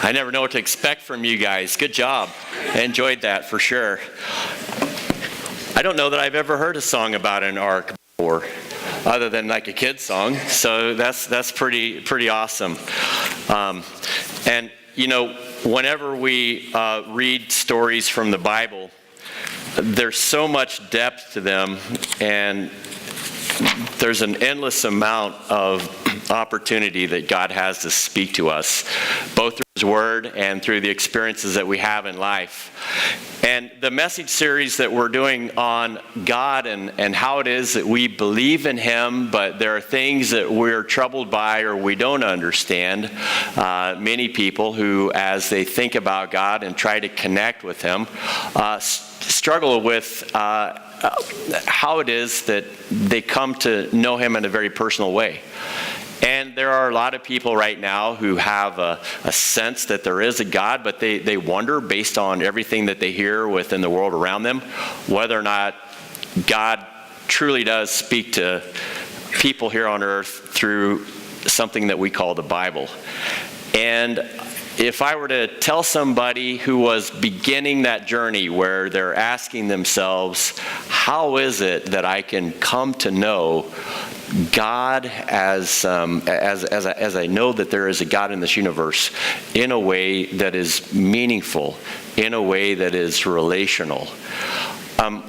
I never know what to expect from you guys. Good job. I enjoyed that for sure. I don't know that I've ever heard a song about an ark before, other than like a kid's song. So that's pretty awesome. And you know, whenever we read stories from the Bible, there's so much depth to them, and there's an endless amount of opportunity that God has to speak to us, both through His Word and through the experiences that we have in life. And the message series that we're doing on God and how it is that we believe in Him, but there are things that we're troubled by or we don't understand. Many people who, as they think about God and try to connect with Him, struggle with how it is that they come to know Him in a very personal way. And there are a lot of people right now who have a sense that there is a God, but they wonder, based on everything that they hear within the world around them, whether or not God truly does speak to people here on earth through something that we call the Bible. And if I were to tell somebody who was beginning that journey where they're asking themselves, how is it that I can come to know God as I know that there is a God in this universe, in a way that is meaningful, in a way that is relational?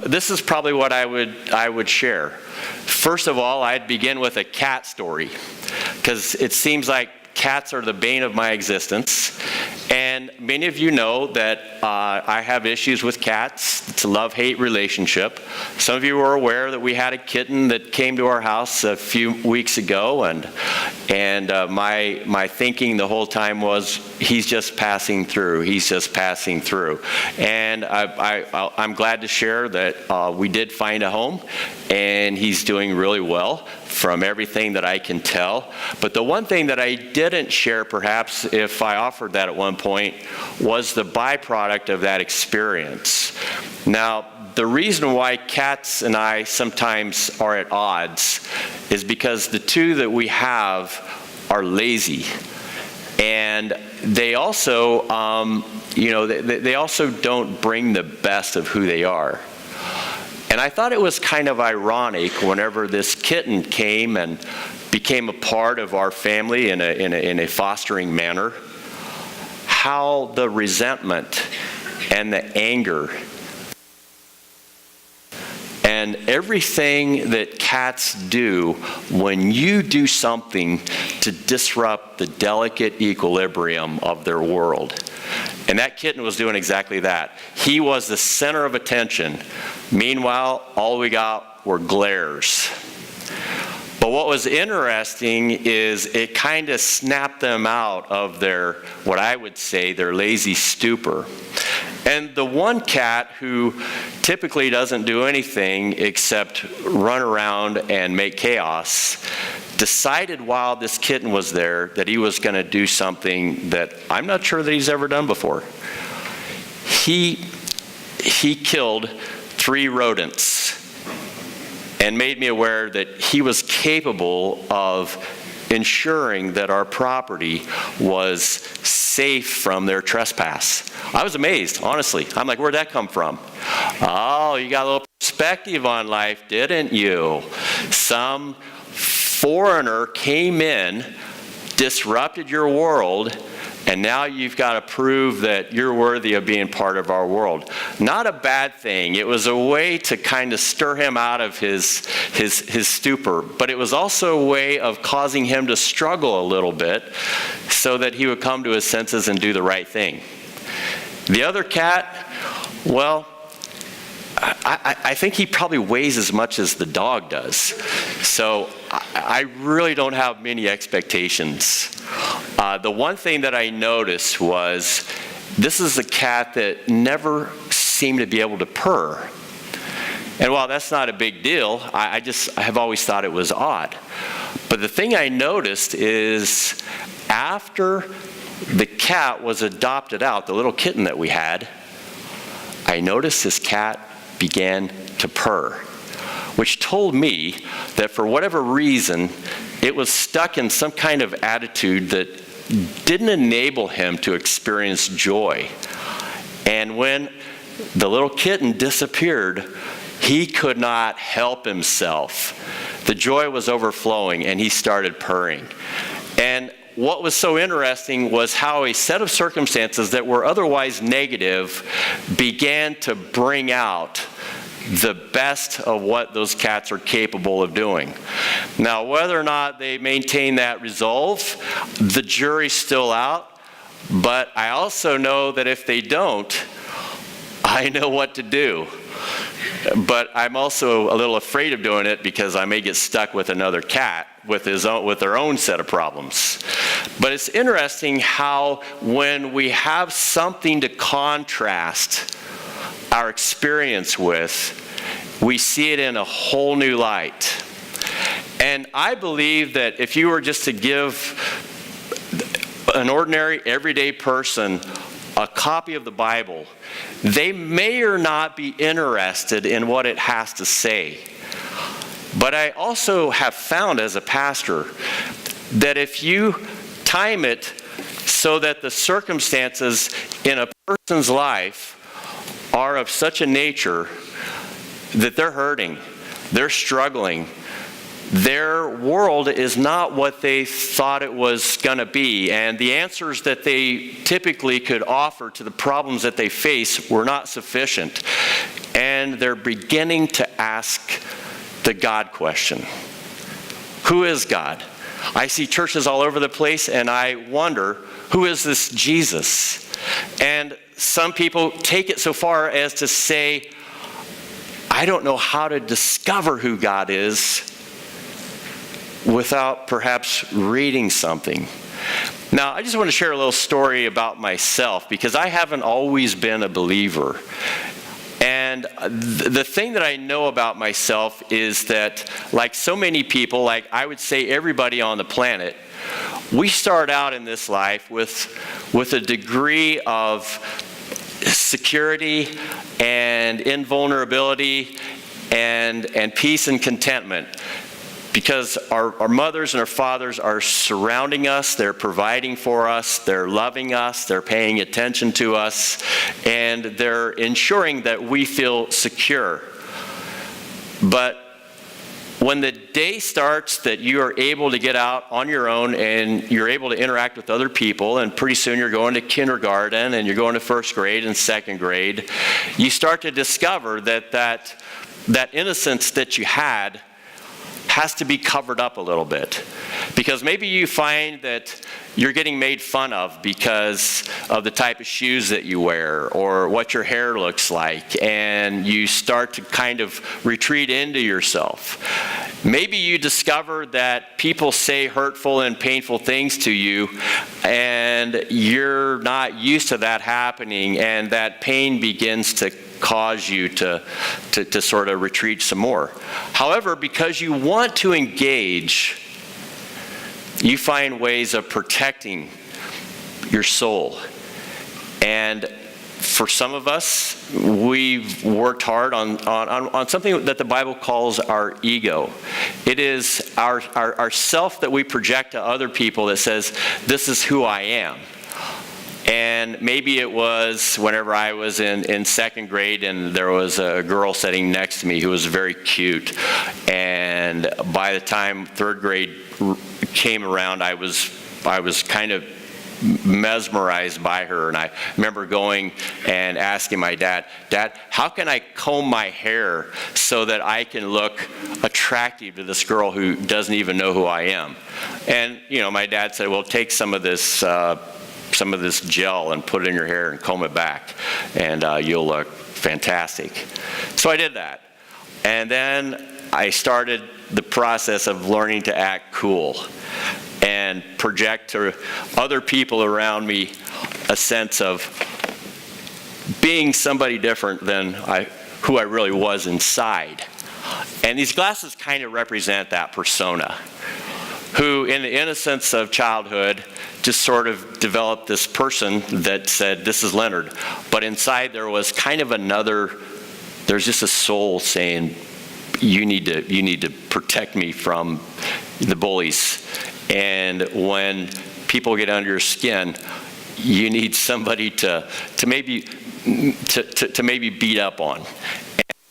This is probably what I would share. First of all, I'd begin with a cat story, because it seems like cats are the bane of my existence. And many of you know that I have issues with cats. It's a love-hate relationship. Some of you are aware that we had a kitten that came to our house a few weeks ago, and my thinking the whole time was, he's just passing through. He's just passing through. And I'm glad to share that we did find a home, and he's doing really well from everything that I can tell. But the one thing that I didn't share, perhaps, if I offered that at one point, was the byproduct of that experience. Now, the reason why cats and I sometimes are at odds is because the two that we have are lazy. And they also, they also don't bring the best of who they are. And I thought it was kind of ironic whenever this kitten came and became a part of our family in a fostering manner, how the resentment and the anger and everything that cats do when you do something to disrupt the delicate equilibrium of their world. And that kitten was doing exactly that. He was the center of attention. Meanwhile, all we got were glares. But what was interesting is it kind of snapped them out of their, what I would say, their lazy stupor. And the one cat who typically doesn't do anything except run around and make chaos decided while this kitten was there that he was going to do something that I'm not sure that he's ever done before. He killed 3 rodents and made me aware that he was capable of ensuring that our property was safe from their trespass. I was amazed, honestly. I'm like, where'd that come from? Oh, you got a little perspective on life, didn't you? Some foreigner came in, disrupted your world, and now you've got to prove that you're worthy of being part of our world. Not a bad thing. It was a way to kind of stir him out of his stupor, but it was also a way of causing him to struggle a little bit so that he would come to his senses and do the right thing. The other cat, well, I think he probably weighs as much as the dog does. So I really don't have many expectations. The one thing that I noticed was this is a cat that never seemed to be able to purr. And while that's not a big deal, I have always thought it was odd. But the thing I noticed is after the cat was adopted out, the little kitten that we had, I noticed this cat began to purr, which told me that for whatever reason, it was stuck in some kind of attitude that didn't enable him to experience joy. And when the little kitten disappeared, he could not help himself. The joy was overflowing, and he started purring. And what was so interesting was how a set of circumstances that were otherwise negative began to bring out the best of what those cats are capable of doing. Now, whether or not they maintain that resolve, the jury's still out, but I also know that if they don't, I know what to do. But I'm also a little afraid of doing it because I may get stuck with another cat with their own set of problems. But it's interesting how when we have something to contrast our experience with, we see it in a whole new light. And I believe that if you were just to give an ordinary, everyday person a copy of the Bible, they may or not be interested in what it has to say. But I also have found as a pastor that if you time it so that the circumstances in a person's life are of such a nature that they're hurting, they're struggling, their world is not what they thought it was going to be, and the answers that they typically could offer to the problems that they face were not sufficient, and they're beginning to ask the God question. Who is God? I see churches all over the place, and I wonder, who is this Jesus? And some people take it so far as to say, I don't know how to discover who God is without perhaps reading something. Now, I just want to share a little story about myself because I haven't always been a believer. And the thing that I know about myself is that, like so many people, like I would say everybody on the planet, we start out in this life with a degree of security and invulnerability and peace and contentment. Because our mothers and our fathers are surrounding us, they're providing for us, they're loving us, they're paying attention to us, and they're ensuring that we feel secure. But when the day starts that you are able to get out on your own and you're able to interact with other people, and pretty soon you're going to kindergarten and you're going to first grade and second grade, you start to discover that innocence that you had has to be covered up a little bit. Because maybe you find that you're getting made fun of because of the type of shoes that you wear or what your hair looks like, and you start to kind of retreat into yourself. Maybe you discover that people say hurtful and painful things to you, and you're not used to that happening, and that pain begins to cause you to sort of retreat some more. However, because you want to engage, you find ways of protecting your soul. And for some of us, we've worked hard on something that the Bible calls our ego. It is our self that we project to other people that says, this is who I am. And maybe it was whenever I was in second grade and there was a girl sitting next to me who was very cute. And by the time third grade came around, I was kind of mesmerized by her. And I remember going and asking my dad, how can I comb my hair so that I can look attractive to this girl who doesn't even know who I am? And, my dad said, well, take some of this gel and put it in your hair and comb it back, and you'll look fantastic. So I did that. And then I started the process of learning to act cool and project to other people around me a sense of being somebody different than who I really was inside. And these glasses kind of represent that persona, who in the innocence of childhood just sort of developed this person that said, this is Leonard. But inside there was kind of there's just a soul saying, you need to protect me from the bullies. And when people get under your skin, you need somebody to maybe beat up on.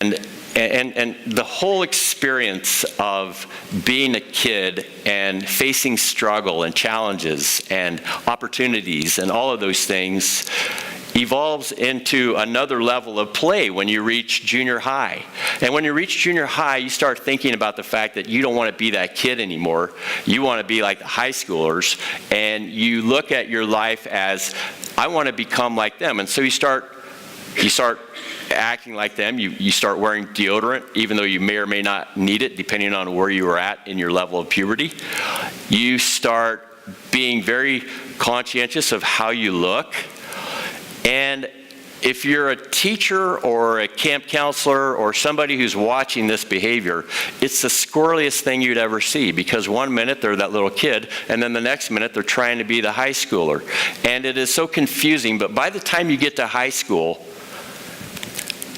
And the whole experience of being a kid and facing struggle and challenges and opportunities and all of those things evolves into another level of play when you reach junior high. And when you reach junior high, you start thinking about the fact that you don't want to be that kid anymore. You want to be like the high schoolers, and you look at your life as, I want to become like them. And so you start acting like them. You start wearing deodorant, even though you may or may not need it, depending on where you are at in your level of puberty. You start being very conscientious of how you look. And if you're a teacher or a camp counselor or somebody who's watching this behavior, it's the squirreliest thing you'd ever see, because one minute they're that little kid, and then the next minute they're trying to be the high schooler. And it is so confusing, but by the time you get to high school,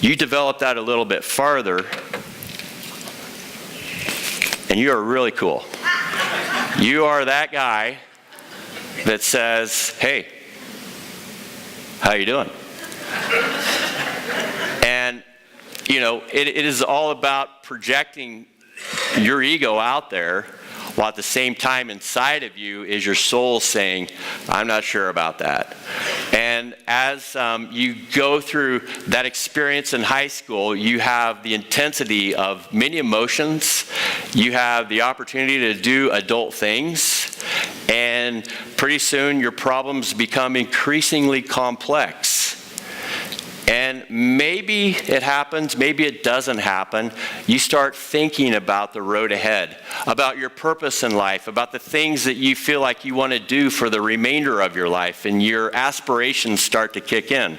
you develop that a little bit farther, and you are really cool. You are that guy that says, hey, how you doing? And, it is all about projecting your ego out there, while at the same time inside of you is your soul saying, I'm not sure about that. And as you go through that experience in high school, you have the intensity of many emotions. You have the opportunity to do adult things. And pretty soon your problems become increasingly complex. And maybe it happens, maybe it doesn't happen. You start thinking about the road ahead, about your purpose in life, about the things that you feel like you want to do for the remainder of your life, and your aspirations start to kick in.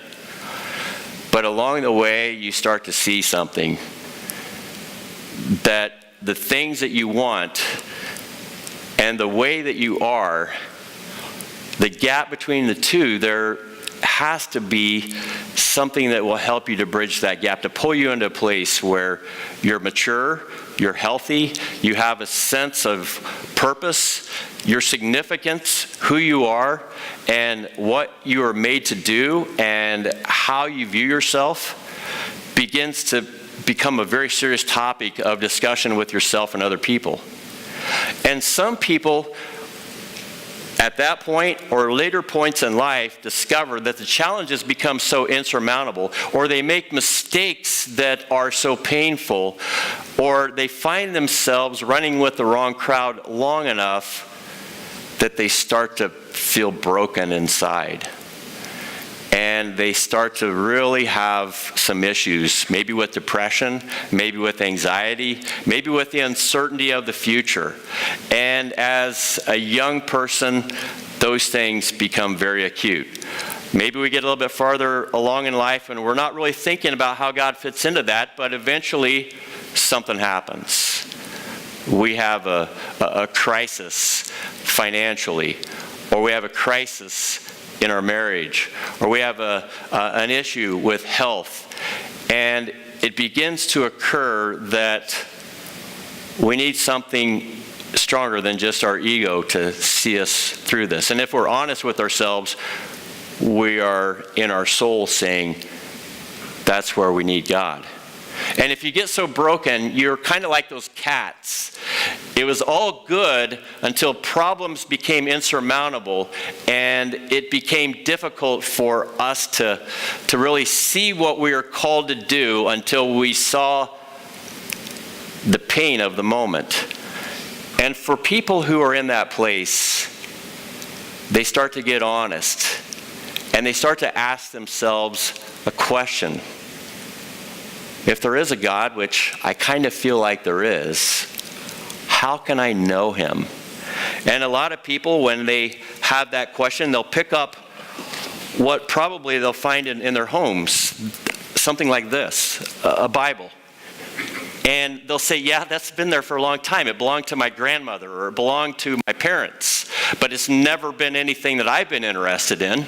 But along the way, you start to see something, that the things that you want and the way that you are, the gap between the two, there has to be something that will help you to bridge that gap, to pull you into a place where you're mature, you're healthy, you have a sense of purpose, your significance, who you are, and what you are made to do, and how you view yourself begins to become a very serious topic of discussion with yourself and other people. And some people at that point or later points in life discover that the challenges become so insurmountable, or they make mistakes that are so painful, or they find themselves running with the wrong crowd long enough that they start to feel broken inside. And they start to really have some issues, maybe with depression, maybe with anxiety, maybe with the uncertainty of the future. And as a young person, those things become very acute. Maybe we get a little bit farther along in life and we're not really thinking about how God fits into that, but eventually something happens. We have a crisis financially, or we have a crisis in our marriage, or we have an issue with health, and it begins to occur that we need something stronger than just our ego to see us through this. And if we're honest with ourselves, we are in our soul saying, that's where we need God. And if you get so broken, you're kind of like those cats. It was all good until problems became insurmountable, and it became difficult for us to really see what we are called to do until we saw the pain of the moment. And for people who are in that place, they start to get honest, and they start to ask themselves a question. If there is a God, which I kind of feel like there is, how can I know him? And a lot of people, when they have that question, they'll pick up what probably they'll find in their homes, something like this, a Bible. And they'll say, yeah, that's been there for a long time. It belonged to my grandmother, or it belonged to my parents, but it's never been anything that I've been interested in.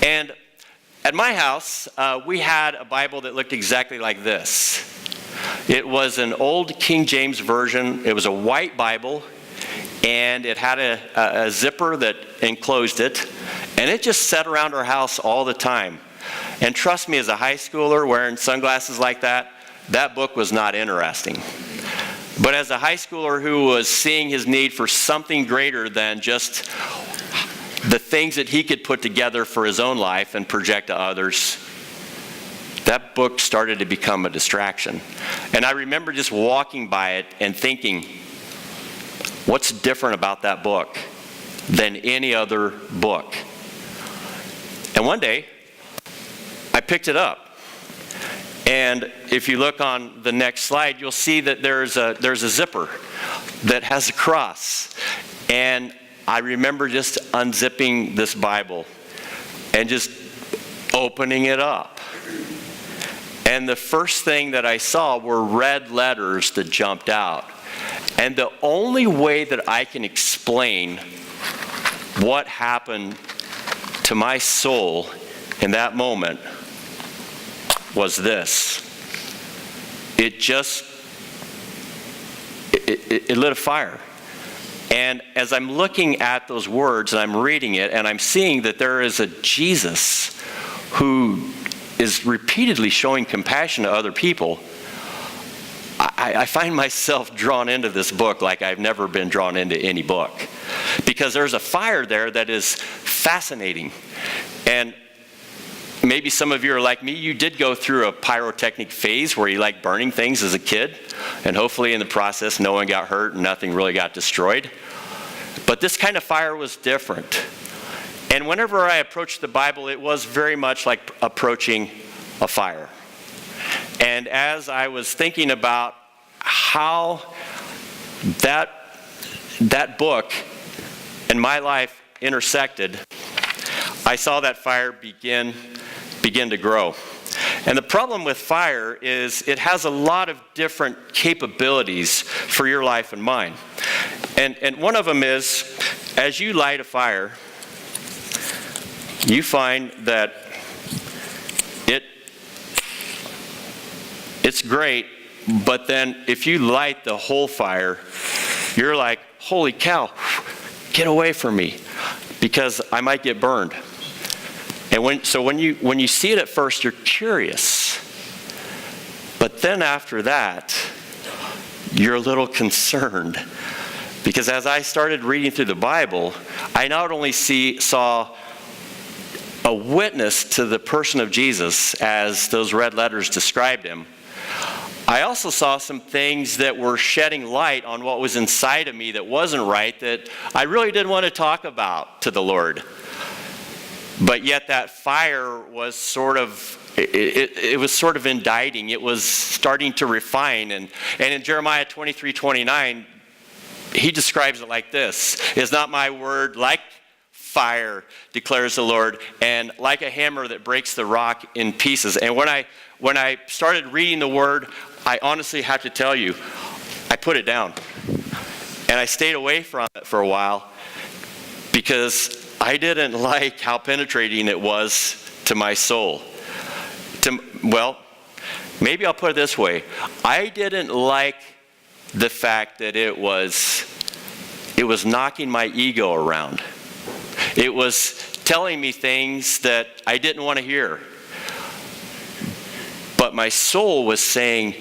And at my house, we had a Bible that looked exactly like this. It was an old King James version. It was a white Bible, and it had a zipper that enclosed it, and it just sat around our house all the time. And trust me, as a high schooler wearing sunglasses like that, that book was not interesting. But as a high schooler who was seeing his need for something greater than just the things that he could put together for his own life and project to others, that book started to become a distraction. And I remember just walking by it and thinking, what's different about that book than any other book? And one day, I picked it up. And if you look on the next slide, you'll see that there's a zipper that has a cross. And I remember just unzipping this Bible and just opening it up. And the first thing that I saw were red letters that jumped out. And the only way that I can explain what happened to my soul in that moment was this. It lit a fire. And as I'm looking at those words and I'm reading it and I'm seeing that there is a Jesus who is repeatedly showing compassion to other people, I find myself drawn into this book like I've never been drawn into any book. Because there's a fire there that is fascinating. And maybe some of you are like me. You did go through a pyrotechnic phase where you like burning things as a kid. And hopefully in the process no one got hurt and nothing really got destroyed. But this kind of fire was different. And whenever I approached the Bible, it was very much like approaching a fire. And as I was thinking about how that book and my life intersected, I saw that fire begin to grow. And the problem with fire is it has a lot of different capabilities for your life and mine. And one of them is, as you light a fire, you find that it's great, but then if you light the whole fire, you're like, holy cow, get away from me, because I might get burned. And when you see it at first, you're curious. But then after that, you're a little concerned. Because as I started reading through the Bible, I not only saw a witness to the person of Jesus as those red letters described him, I also saw some things that were shedding light on what was inside of me that wasn't right, that I really didn't want to talk about to the Lord. But yet that fire was sort of, it was sort of indicting. It was starting to refine. And in Jeremiah 23:29, he describes it like this: "Is not my word like fire, declares the Lord, and like a hammer that breaks the rock in pieces?" And when I started reading the word, I honestly have to tell you, I put it down. And I stayed away from it for a while because I didn't like how penetrating it was to my soul. Well, maybe I'll put it this way. I didn't like the fact that it was knocking my ego around. It was telling me things that I didn't want to hear. But my soul was saying,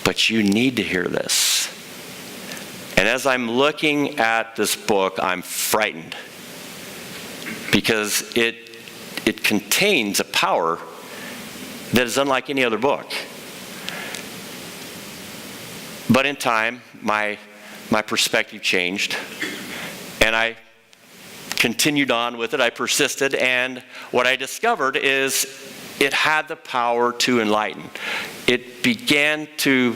but you need to hear this. And as I'm looking at this book, I'm frightened. Because it contains a power that is unlike any other book. But in time, my perspective changed. And I continued on with it. I persisted. And what I discovered is it had the power to enlighten. It began to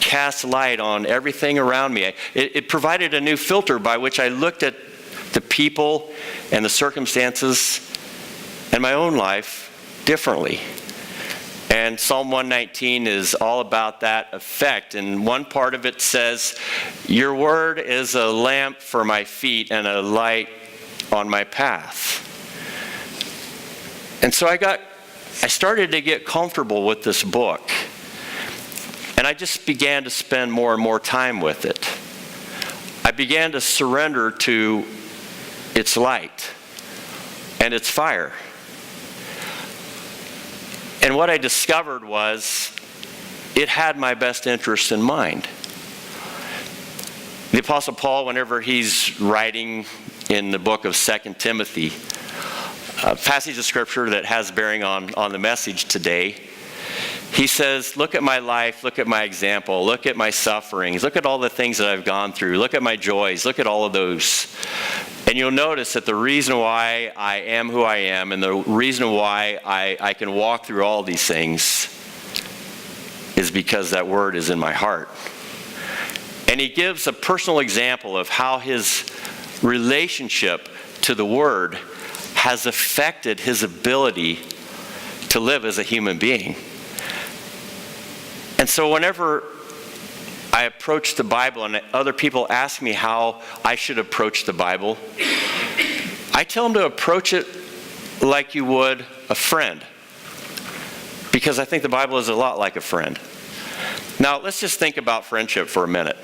cast light on everything around me. It provided a new filter by which I looked at the people and the circumstances and my own life differently. And Psalm 119 is all about that effect. And one part of it says, "Your word is a lamp for my feet and a light on my path." And so I started to get comfortable with this book. And I just began to spend more and more time with it. I began to surrender to its light and its fire. And what I discovered was it had my best interest in mind. The Apostle Paul, whenever he's writing in the book of 2 Timothy, a passage of Scripture that has bearing on the message today, he says, look at my life, look at my example, look at my sufferings, look at all the things that I've gone through, look at my joys, look at all of those. And you'll notice that the reason why I am who I am and the reason why I can walk through all these things is because that word is in my heart. And he gives a personal example of how his relationship to the word has affected his ability to live as a human being. And so whenever I approach the Bible and other people ask me how I should approach the Bible, I tell them to approach it like you would a friend, because I think the Bible is a lot like a friend. Now, let's just think about friendship for a minute.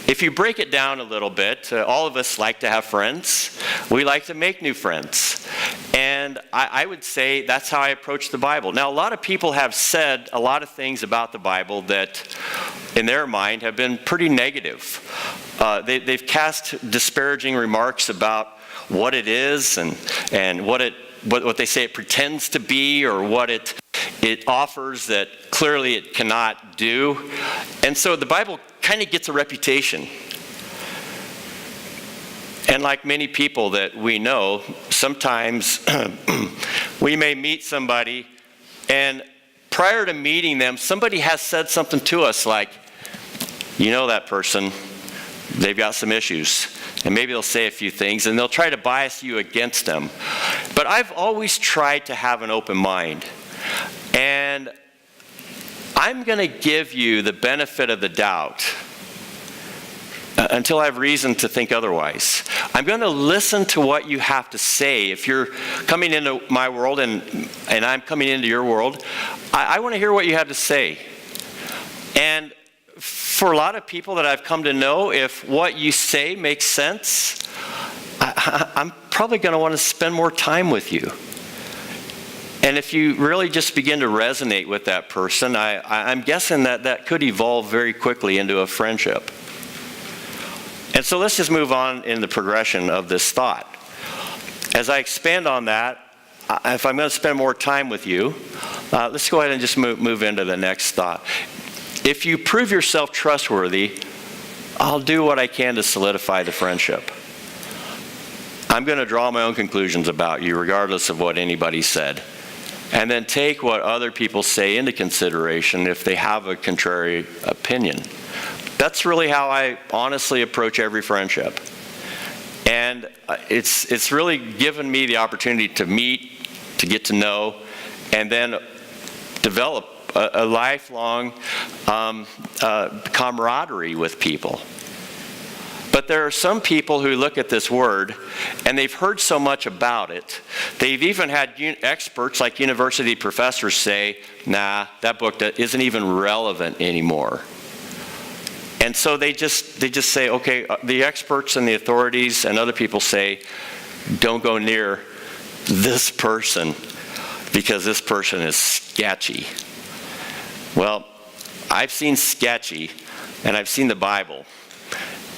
If you break it down a little bit, all of us like to have friends. We like to make new friends. And I would say that's how I approach the Bible. Now, a lot of people have said a lot of things about the Bible that, in their mind, have been pretty negative. They've cast disparaging remarks about what it is and what they say it pretends to be, or what it offers that clearly it cannot do. And so the Bible kind of gets a reputation. And like many people that we know, sometimes we may meet somebody, and prior to meeting them, somebody has said something to us like, you know that person, they've got some issues. And maybe they'll say a few things, and they'll try to bias you against them. But I've always tried to have an open mind. And I'm going to give you the benefit of the doubt until I have reason to think otherwise. I'm going to listen to what you have to say. If you're coming into my world and I'm coming into your world, I want to hear what you have to say. And for a lot of people that I've come to know, if what you say makes sense, I'm probably going to want to spend more time with you. And if you really just begin to resonate with that person, I'm guessing that could evolve very quickly into a friendship. And so let's just move on in the progression of this thought. As I expand on that, if I'm going to spend more time with you, let's go ahead and just move into the next thought. If you prove yourself trustworthy, I'll do what I can to solidify the friendship. I'm going to draw my own conclusions about you, regardless of what anybody said. And then take what other people say into consideration if they have a contrary opinion. That's really how I honestly approach every friendship. And it's really given me the opportunity to meet, to get to know, and then develop a lifelong camaraderie with people. But there are some people who look at this word and they've heard so much about it. They've even had experts like university professors say, nah, that book isn't even relevant anymore. And so they just say, okay, the experts and the authorities and other people say, don't go near this person because this person is sketchy. Well, I've seen sketchy and I've seen the Bible.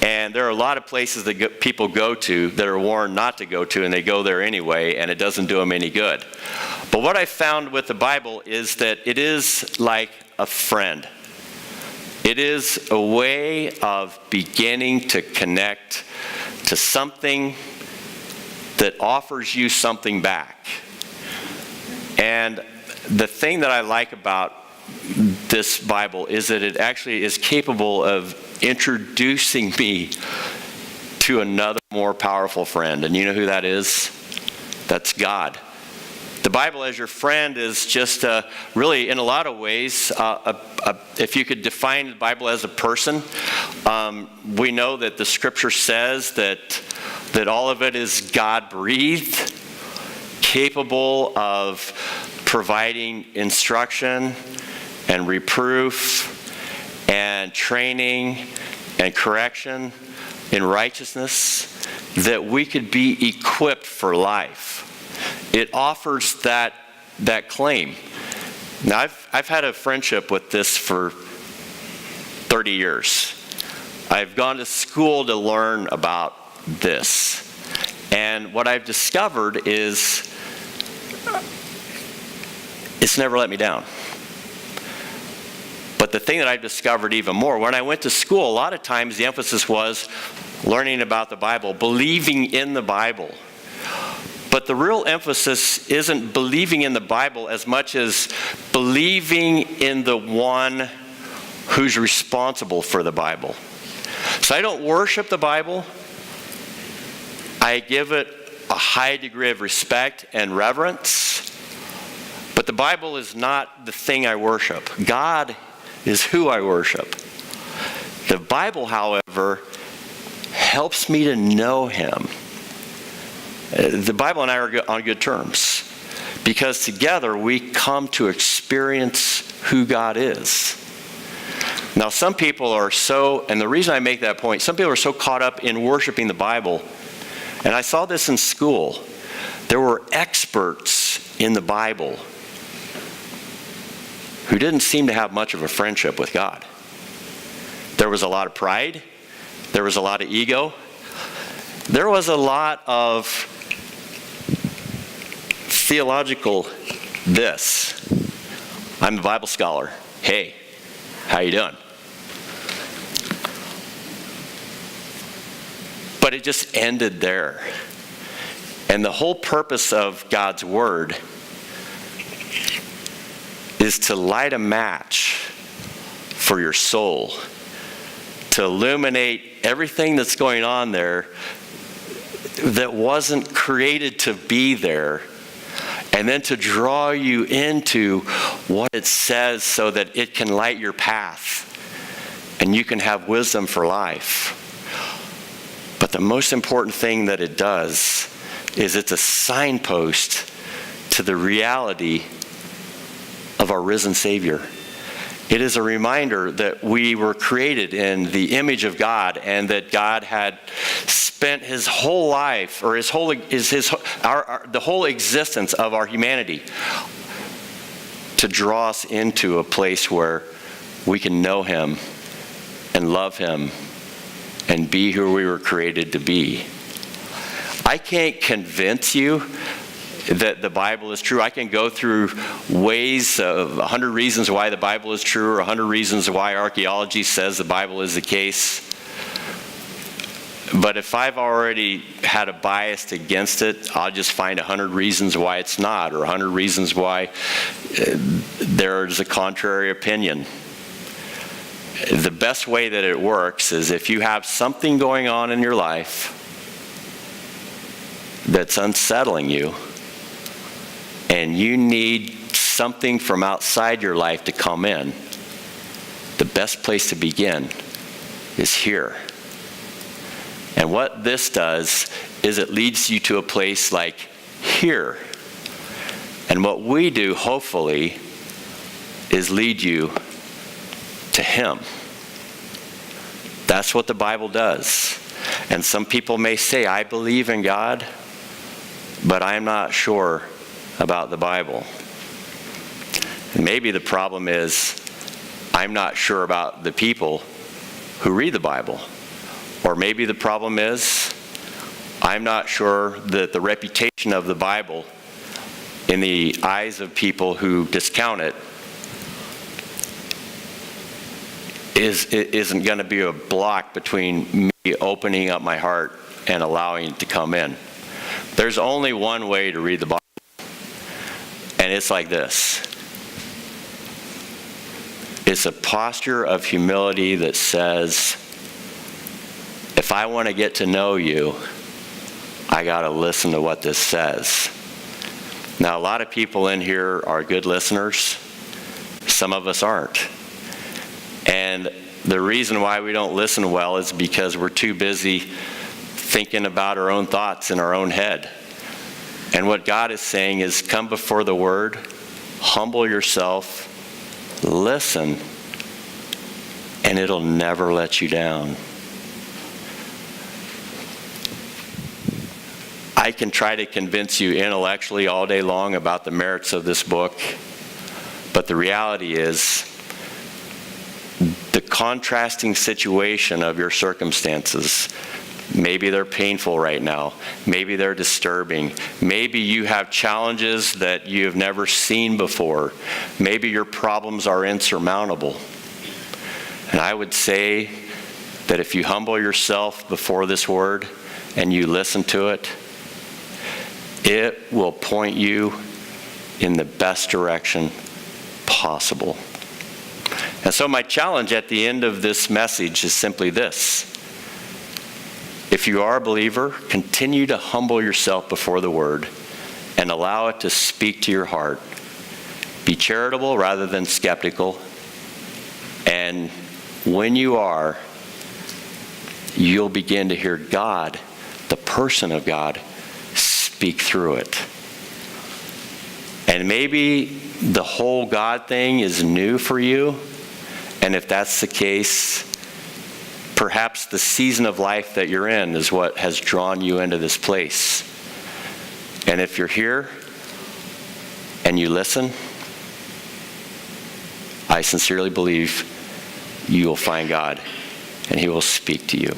And there are a lot of places that people go to that are warned not to go to, and they go there anyway, and it doesn't do them any good. But what I found with the Bible is that it is like a friend. It is a way of beginning to connect to something that offers you something back. And the thing that I like about this Bible is that it actually is capable of introducing me to another more powerful friend. And you know who that is? That's God. The Bible as your friend is just really, in a lot of ways, if you could define the Bible as a person, we know that the Scripture says that all of it is God-breathed, capable of providing instruction and reproof and training and correction in righteousness, that we could be equipped for life. It offers that claim. Now, I've had a friendship with this for 30 years. I've gone to school to learn about this. And what I've discovered is it's never let me down. But the thing that I've discovered even more, when I went to school, a lot of times the emphasis was learning about the Bible, believing in the Bible. But the real emphasis isn't believing in the Bible as much as believing in the one who's responsible for the Bible. So I don't worship the Bible. I give it a high degree of respect and reverence. But the Bible is not the thing I worship. God is who I worship. The Bible, however, helps me to know Him. The Bible and I are on good terms because together we come to experience who God is. Now, some people are and the reason I make that point, some people are so caught up in worshiping the Bible, and I saw this in school. There were experts in the Bible who didn't seem to have much of a friendship with God. There was a lot of pride. There was a lot of ego. There was a lot of theological this. I'm a Bible scholar. Hey, how you doing? But it just ended there. And the whole purpose of God's Word is to light a match for your soul, to illuminate everything that's going on there that wasn't created to be there, and then to draw you into what it says so that it can light your path and you can have wisdom for life. But the most important thing that it does is it's a signpost to the reality of our risen Savior. It is a reminder that we were created in the image of God, and that God had spent His whole life, or the whole existence of our humanity, to draw us into a place where we can know Him and love Him and be who we were created to be. I can't convince you that the Bible is true. I can go through ways of 100 reasons why the Bible is true, or 100 reasons why archaeology says the Bible is the case. But if I've already had a bias against it, I'll just find 100 reasons why it's not, or 100 reasons why there's a contrary opinion. The best way that it works is if you have something going on in your life that's unsettling you, and you need something from outside your life to come in, the best place to begin is here. And what this does is it leads you to a place like here. And what we do, hopefully, is lead you to Him. That's what the Bible does. And some people may say, I believe in God, but I'm not sure about the Bible. And maybe the problem is I'm not sure about the people who read the Bible. Or maybe the problem is I'm not sure that the reputation of the Bible in the eyes of people who discount it isn't going to be a block between me opening up my heart and allowing it to come in. There's only one way to read the Bible. And it's like this. It's a posture of humility that says, if I want to get to know you, I got to listen to what this says. Now, a lot of people in here are good listeners. Some of us aren't. And the reason why we don't listen well is because we're too busy thinking about our own thoughts in our own head. And what God is saying is, come before the Word, humble yourself, listen, and it'll never let you down. I can try to convince you intellectually all day long about the merits of this book, but the reality is the contrasting situation of your circumstances, maybe they're painful right now, maybe they're disturbing, maybe you have challenges that you've never seen before, maybe your problems are insurmountable. And I would say that if you humble yourself before this word and you listen to it, it will point you in the best direction possible. And so my challenge at the end of this message is simply this. If you are a believer, continue to humble yourself before the word and allow it to speak to your heart. Be charitable rather than skeptical. And when you are, you'll begin to hear God, the person of God, speak through it. And maybe the whole God thing is new for you. And if that's the case, perhaps the season of life that you're in is what has drawn you into this place. And if you're here and you listen, I sincerely believe you will find God and He will speak to you.